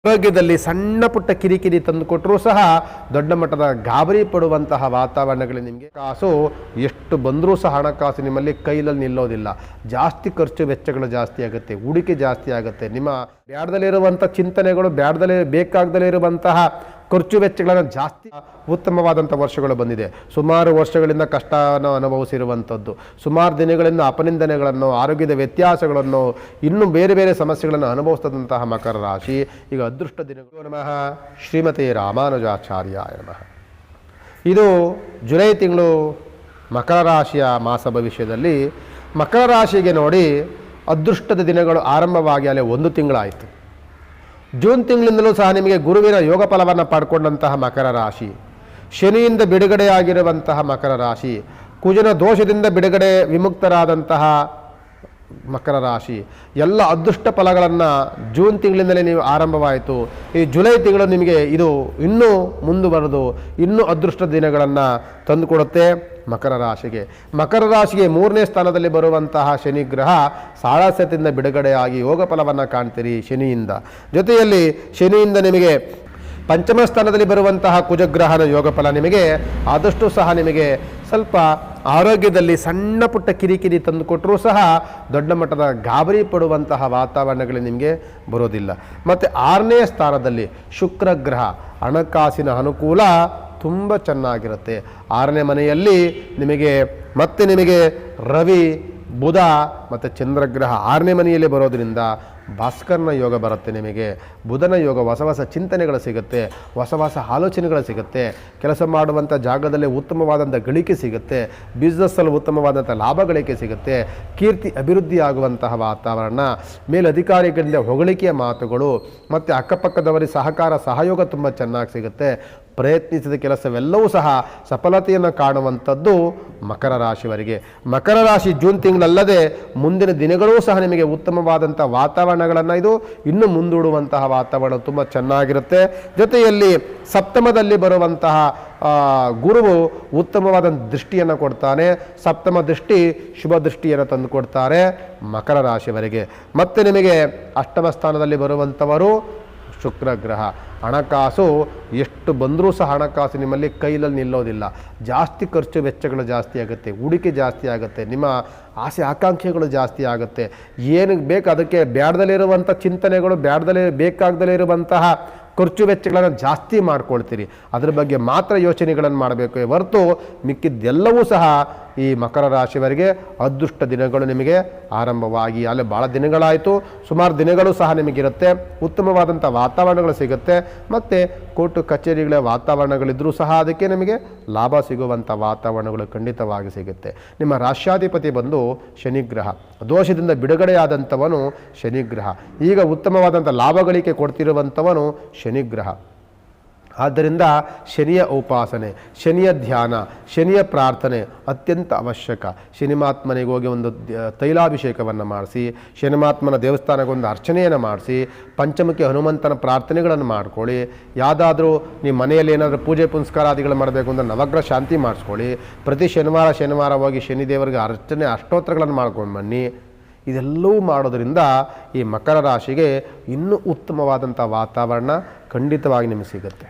ಆರೋಗ್ಯದಲ್ಲಿ ಸಣ್ಣ ಪುಟ್ಟ ಕಿರಿಕಿರಿ ತಂದುಕೊಟ್ಟರೂ ಸಹ ದೊಡ್ಡ ಮಟ್ಟದ ಗಾಬರಿ ಪಡುವಂತಹ ವಾತಾವರಣಗಳು ನಿಮಗೆ ಕಾಸು ಎಷ್ಟು ಬಂದರೂ ಸಹ ಹಣಕಾಸು ನಿಮ್ಮಲ್ಲಿ ಕೈಲಲ್ಲಿ ನಿಲ್ಲೋದಿಲ್ಲ. ಜಾಸ್ತಿ ಖರ್ಚು ವೆಚ್ಚಗಳು ಜಾಸ್ತಿ ಆಗುತ್ತೆ, ಹೂಡಿಕೆ ಜಾಸ್ತಿ ಆಗುತ್ತೆ. ನಿಮ್ಮ ಬ್ಯಾಡದಲ್ಲಿರುವಂಥ ಚಿಂತನೆಗಳು ಬೇಕಾಗದಲ್ಲೇ ಇರುವಂತಹ ಖರ್ಚು ವೆಚ್ಚಗಳನ್ನು ಜಾಸ್ತಿ ಉತ್ತಮವಾದಂಥ ವರ್ಷಗಳು ಬಂದಿದೆ. ಸುಮಾರು ವರ್ಷಗಳಿಂದ ಕಷ್ಟವನ್ನು ಅನುಭವಿಸಿರುವಂಥದ್ದು, ಸುಮಾರು ದಿನಗಳಿಂದ ಅಪನಿಂದನೆಗಳನ್ನು, ಆರೋಗ್ಯದ ವ್ಯತ್ಯಾಸಗಳನ್ನು, ಇನ್ನೂ ಬೇರೆ ಬೇರೆ ಸಮಸ್ಯೆಗಳನ್ನು ಅನುಭವಿಸಿದಂತಹ ಮಕರ ರಾಶಿ ಈಗ ಅದೃಷ್ಟ ದಿನಗಳು. ನಮಃ ಶ್ರೀಮತಿ ರಾಮಾನುಜಾಚಾರ್ಯಾಯ ನಮಃ. ಇದು ಜುಲೈ ತಿಂಗಳು ಮಕರ ರಾಶಿಯ ಮಾಸ ಭವಿಷ್ಯದಲ್ಲಿ ಮಕರ ರಾಶಿಗೆ ನೋಡಿ ಅದೃಷ್ಟದ ದಿನಗಳು ಆರಂಭವಾಗಿ ಅಲ್ಲೇ 1 ತಿಂಗಳಾಯಿತು. ಜೂನ್ ತಿಂಗಳಿಂದಲೂ ಸಹ ನಿಮಗೆ ಗುರುವಿನ ಯೋಗ ಫಲವನ್ನು ಪಡ್ಕೊಂಡಂತಹ ಮಕರ ರಾಶಿ, ಶನಿಯಿಂದ ಬಿಡುಗಡೆಯಾಗಿರುವಂತಹ ಮಕರ ರಾಶಿ, ಕುಜನ ದೋಷದಿಂದ ವಿಮುಕ್ತರಾದಂತಹ ಮಕರ ರಾಶಿ, ಎಲ್ಲ ಅದೃಷ್ಟ ಫಲಗಳನ್ನು ಜೂನ್ ತಿಂಗಳಿಂದಲೇ ನೀವು ಆರಂಭವಾಯಿತು. ಈ ಜುಲೈ ತಿಂಗಳು ನಿಮಗೆ ಇದು ಇನ್ನೂ ಮುಂದುವರೆದು ಇನ್ನೂ ಅದೃಷ್ಟ ದಿನಗಳನ್ನು ತಂದುಕೊಡುತ್ತೆ ಮಕರ ರಾಶಿಗೆ. ಮಕರ ರಾಶಿಗೆ 3ನೇ ಸ್ಥಾನದಲ್ಲಿ ಬರುವಂತಹ ಶನಿ ಗ್ರಹ ಸಾಳಸ್ಯದಿಂದ ಬಿಡುಗಡೆಯಾಗಿ ಯೋಗ ಫಲವನ್ನು ಕಾಣ್ತೀರಿ ಶನಿಯಿಂದ. ಜೊತೆಯಲ್ಲಿ ಶನಿಯಿಂದ ನಿಮಗೆ ಪಂಚಮ ಸ್ಥಾನದಲ್ಲಿ ಬರುವಂತಹ ಕುಜಗ್ರಹನ ಯೋಗ ಫಲ ನಿಮಗೆ ಆದಷ್ಟು ಸಹ ನಿಮಗೆ ಸ್ವಲ್ಪ ಆರೋಗ್ಯದಲ್ಲಿ ಸಣ್ಣ ಪುಟ್ಟ ಕಿರಿಕಿರಿ ತಂದುಕೊಟ್ಟರೂ ಸಹ ದೊಡ್ಡ ಮಟ್ಟದ ಗಾಬರಿ ಪಡುವಂತಹ ವಾತಾವರಣಗಳು ನಿಮಗೆ ಬರೋದಿಲ್ಲ. ಮತ್ತು 6ನೇ ಸ್ಥಾನದಲ್ಲಿ ಶುಕ್ರ ಗ್ರಹ, ಹಣಕಾಸಿನ ಅನುಕೂಲ ತುಂಬ ಚೆನ್ನಾಗಿರುತ್ತೆ. 6ನೇ ಮನೆಯಲ್ಲಿ ನಿಮಗೆ ರವಿ, ಬುಧ ಮತ್ತು ಚಂದ್ರಗ್ರಹ 6ನೇ ಮನೆಯಲ್ಲಿ ಬರೋದರಿಂದ ಭಾಸ್ಕರನ ಯೋಗ ಬರುತ್ತೆ. ನಿಮಗೆ ಬುಧನ ಯೋಗ, ಹೊಸ ಹೊಸ ಚಿಂತನೆಗಳು ಸಿಗುತ್ತೆ, ಹೊಸ ಹೊಸ ಆಲೋಚನೆಗಳು ಸಿಗುತ್ತೆ, ಕೆಲಸ ಮಾಡುವಂಥ ಜಾಗದಲ್ಲಿ ಉತ್ತಮವಾದಂಥ ಗಳಿಕೆ ಸಿಗುತ್ತೆ, ಬಿಸ್ನೆಸ್ಸಲ್ಲಿ ಉತ್ತಮವಾದಂಥ ಲಾಭ ಗಳಿಕೆ ಸಿಗುತ್ತೆ, ಕೀರ್ತಿ ಅಭಿವೃದ್ಧಿ ಆಗುವಂತಹ ವಾತಾವರಣ, ಮೇಲಧಿಕಾರಿಗಳಿಂದ ಹೊಗಳಿಕೆಯ ಮಾತುಗಳು ಮತ್ತು ಅಕ್ಕಪಕ್ಕದವರಿಗೆ ಸಹಯೋಗ ತುಂಬ ಚೆನ್ನಾಗಿ ಸಿಗುತ್ತೆ. ಪ್ರಯತ್ನಿಸಿದ ಕೆಲಸವೆಲ್ಲವೂ ಸಹ ಸಫಲತೆಯನ್ನು ಕಾಣುವಂಥದ್ದು ಮಕರ ರಾಶಿಯವರಿಗೆ. ಮಕರ ರಾಶಿ ಜೂನ್ ತಿಂಗಳಲ್ಲದೆ ಮುಂದಿನ ದಿನಗಳೂ ಸಹ ನಿಮಗೆ ಉತ್ತಮವಾದಂಥ ವಾತಾವರಣಗಳನ್ನು ಇದು ಇನ್ನೂ ಮುಂದೂಡುವಂತಹ ವಾತಾವರಣ ತುಂಬ ಚೆನ್ನಾಗಿರುತ್ತೆ. ಜೊತೆಯಲ್ಲಿ ಸಪ್ತಮದಲ್ಲಿ ಬರುವಂತಹ ಗುರುವು ಉತ್ತಮವಾದ ದೃಷ್ಟಿಯನ್ನು ಕೊಡ್ತಾನೆ. ಸಪ್ತಮ ದೃಷ್ಟಿ ಶುಭ ದೃಷ್ಟಿಯನ್ನು ತಂದುಕೊಡ್ತಾರೆ ಮಕರ ರಾಶಿಯವರಿಗೆ. ಮತ್ತು ನಿಮಗೆ ಅಷ್ಟಮ ಸ್ಥಾನದಲ್ಲಿ ಬರುವಂಥವರು ಶುಕ್ರ ಗ್ರಹ. ಹಣಕಾಸು ಎಷ್ಟು ಬಂದರೂ ಸಹ ಹಣಕಾಸು ನಿಮ್ಮಲ್ಲಿ ಕೈಲಲ್ಲಿ ನಿಲ್ಲೋದಿಲ್ಲ. ಜಾಸ್ತಿ ಖರ್ಚು ವೆಚ್ಚಗಳು ಜಾಸ್ತಿ ಆಗುತ್ತೆ, ಹೂಡಿಕೆ ಜಾಸ್ತಿ ಆಗುತ್ತೆ, ನಿಮ್ಮ ಆಸೆ ಆಕಾಂಕ್ಷೆಗಳು ಜಾಸ್ತಿ ಆಗುತ್ತೆ. ಏನಕ್ಕೆ ಬೇಕು ಅದಕ್ಕೆ ಬ್ಯಾಡದಲ್ಲಿರುವಂಥ ಚಿಂತನೆಗಳು, ಬೇಕಾಗದಲ್ಲೇ ಇರುವಂತಹ ಖರ್ಚು ವೆಚ್ಚಗಳನ್ನು ಜಾಸ್ತಿ ಮಾಡ್ಕೊಳ್ತೀರಿ. ಅದ್ರ ಬಗ್ಗೆ ಮಾತ್ರ ಯೋಚನೆಗಳನ್ನು ಮಾಡಬೇಕು ಹೊರತು ಮಿಕ್ಕಿದ್ದೆಲ್ಲವೂ ಸಹ ಈ ಮಕರ ರಾಶಿಯವರಿಗೆ ಅದೃಷ್ಟ ದಿನಗಳು ನಿಮಗೆ ಆರಂಭವಾಗಿ ಅಲ್ಲೇ ಭಾಳ ದಿನಗಳಾಯಿತು. ಸುಮಾರು ದಿನಗಳು ಸಹ ನಿಮಗಿರುತ್ತೆ. ಉತ್ತಮವಾದಂಥ ವಾತಾವರಣಗಳು ಸಿಗುತ್ತೆ. ಮತ್ತು ಕೋರ್ಟು ಕಚೇರಿಗಳ ವಾತಾವರಣಗಳಿದ್ದರೂ ಸಹ ಅದಕ್ಕೆ ನಿಮಗೆ ಲಾಭ ಸಿಗುವಂಥ ವಾತಾವರಣಗಳು ಖಂಡಿತವಾಗಿ ಸಿಗುತ್ತೆ. ನಿಮ್ಮ ರಾಶ್ಯಾಧಿಪತಿ ಬಂದು ಶನಿಗ್ರಹ, ದೋಷದಿಂದ ಬಿಡುಗಡೆಯಾದಂಥವನು ಶನಿಗ್ರಹ. ಈಗ ಉತ್ತಮವಾದಂಥ ಲಾಭಗಳಿಕೆ ಕೊಡ್ತಿರುವಂಥವನು ಶನಿಗ್ರಹ. ಆದ್ದರಿಂದ ಶನಿಯ ಉಪಾಸನೆ, ಶನಿಯ ಧ್ಯಾನ, ಶನಿಯ ಪ್ರಾರ್ಥನೆ ಅತ್ಯಂತ ಅವಶ್ಯಕ. ಶನಿಮಾತ್ಮನಿಗೆ ಹೋಗಿ ಒಂದು ತೈಲಾಭಿಷೇಕವನ್ನು ಮಾಡಿಸಿ, ಶನಿಮಾತ್ಮನ ದೇವಸ್ಥಾನಕ್ಕೊಂದು ಅರ್ಚನೆಯನ್ನು ಮಾಡಿಸಿ, ಪಂಚಮುಖಿ ಹನುಮಂತನ ಪ್ರಾರ್ಥನೆಗಳನ್ನು ಮಾಡ್ಕೊಳ್ಳಿ. ಯಾವುದಾದ್ರೂ ನಿಮ್ಮ ಮನೆಯಲ್ಲಿ ಏನಾದರೂ ಪೂಜೆ ಪುನಸ್ಕಾರಾದಿಗಳು ಮಾಡಬೇಕು ಅಂದರೆ ನವಗ್ರಹ ಶಾಂತಿ ಮಾಡಿಸ್ಕೊಳ್ಳಿ. ಪ್ರತಿ ಶನಿವಾರ ಹೋಗಿ ಶನಿದೇವರಿಗೆ ಅರ್ಚನೆ ಅಷ್ಟೋತ್ತರಗಳನ್ನು ಮಾಡ್ಕೊಂಡು ಬನ್ನಿ. ಇದೆಲ್ಲವೂ ಮಾಡೋದರಿಂದ ಈ ಮಕರ ರಾಶಿಗೆ ಇನ್ನೂ ಉತ್ತಮವಾದಂಥ ವಾತಾವರಣ ಖಂಡಿತವಾಗಿ ನಿಮಗೆ ಸಿಗುತ್ತೆ.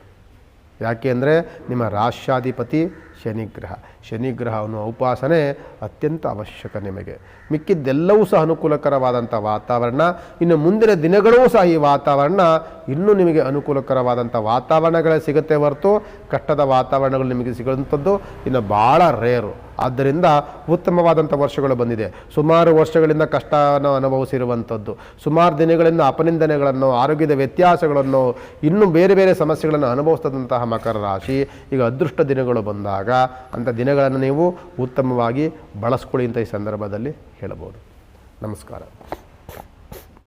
ಯಾಕೆ ಅಂದರೆ ನಿಮ್ಮ ರಾಶ್ಯಾಧಿಪತಿ ಶನಿಗ್ರಹ. ಶನಿಗ್ರಹವನ್ನು ಉಪಾಸನೆ ಅತ್ಯಂತ ಅವಶ್ಯಕ ನಿಮಗೆ. ಮಿಕ್ಕಿದ್ದೆಲ್ಲವೂ ಸಹ ಅನುಕೂಲಕರವಾದಂಥ ವಾತಾವರಣ. ಇನ್ನು ಮುಂದಿನ ದಿನಗಳೂ ಸಹ ಈ ವಾತಾವರಣ ಇನ್ನೂ ನಿಮಗೆ ಅನುಕೂಲಕರವಾದಂಥ ವಾತಾವರಣಗಳೇ ಸಿಗುತ್ತೆ ಹೊರತು ಕಷ್ಟದ ವಾತಾವರಣಗಳು ನಿಮಗೆ ಸಿಗುವಂಥದ್ದು ಇನ್ನು ಭಾಳ ರೇರು. ಆದ್ದರಿಂದ ಉತ್ತಮವಾದಂಥ ವರ್ಷಗಳು ಬಂದಿದೆ. ಸುಮಾರು ವರ್ಷಗಳಿಂದ ಕಷ್ಟವನ್ನು ಅನುಭವಿಸಿರುವಂಥದ್ದು, ಸುಮಾರು ದಿನಗಳಿಂದ ಅಪನಿಂದನೆಗಳನ್ನು, ಆರೋಗ್ಯದ ವ್ಯತ್ಯಾಸಗಳನ್ನು, ಇನ್ನೂ ಬೇರೆ ಬೇರೆ ಸಮಸ್ಯೆಗಳನ್ನು ಅನುಭವಿಸಿದಂತಹ ಮಕರ ರಾಶಿ ಈಗ ಅದೃಷ್ಟ ದಿನಗಳು ಬಂದಾಗ ಅಂಥ ದಿನಗಳನ್ನು ನೀವು ಉತ್ತಮವಾಗಿ ಬಳಸ್ಕೊಳ್ಳಿ ಅಂತ ಈ ಸಂದರ್ಭದಲ್ಲಿ ಹೇಳಬಹುದು. ನಮಸ್ಕಾರ.